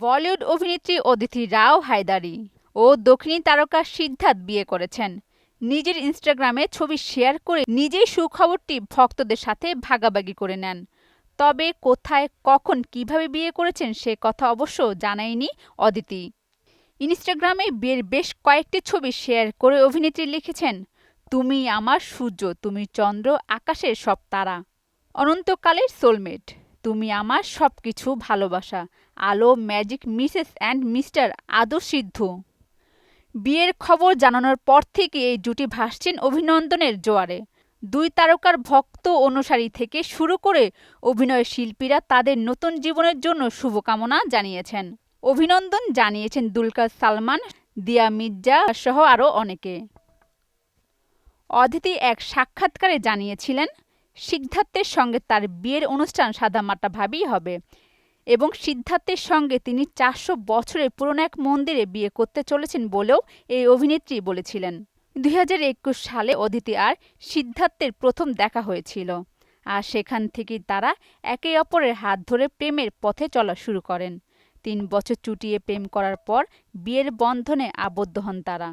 বলিউড অভিনেত্রী অদিতি রাও হায়দারি ও দক্ষিণী তারকা সিদ্ধার্থ বিয়ে করেছেন। নিজের ইনস্টাগ্রামে ছবি শেয়ার করে নিজেই সুখবরটি ভক্তদের সাথে ভাগাভাগি করে নেন। তবে কোথায়, কখন, কিভাবে বিয়ে করেছেন সে কথা অবশ্য জানায়নি অদিতি। ইনস্টাগ্রামে বিয়ের বেশ কয়েকটি ছবি শেয়ার করে অভিনেত্রী লিখেছেন, তুমি আমার সূর্য, তুমি চন্দ্র, আকাশের সব তারা, অনন্তকালের সোলমেট, তুমি আমার সবকিছু, ভালোবাসা, আলো, ম্যাজিক, মিসেস অ্যান্ড মিস্টার আদর্শিদ্ধ। বিয়ের খবর জানানোর পর থেকে এই জুটি ভাসছেন অভিনন্দনের জোয়ারে। দুই তারকার ভক্ত অনুসারী থেকে শুরু করে অভিনয় শিল্পীরা তাদের নতুন জীবনের জন্য শুভকামনা জানিয়েছেন। অভিনন্দন জানিয়েছেন দুলকার সালমান, দিয়া মির্জা সহ আরও অনেকে। অদিতি এক সাক্ষাৎকারে জানিয়েছিলেন, সিদ্ধার্থের সঙ্গে তার বিয়ের অনুষ্ঠান সাদামাটাভাবেই হবে এবং সিদ্ধার্থের সঙ্গে তিনি 400 বছরের পুরনো এক মন্দিরে বিয়ে করতে চলেছেন বলেও এই অভিনেত্রী বলেছিলেন। 2021 সালে অদিতি আর সিদ্ধার্থের প্রথম দেখা হয়েছিল, আর সেখান থেকেই তারা একে অপরের হাত ধরে প্রেমের পথে চলা শুরু করেন। 3 বছর চুটিয়ে প্রেম করার পর বিয়ের বন্ধনে আবদ্ধ হন তারা।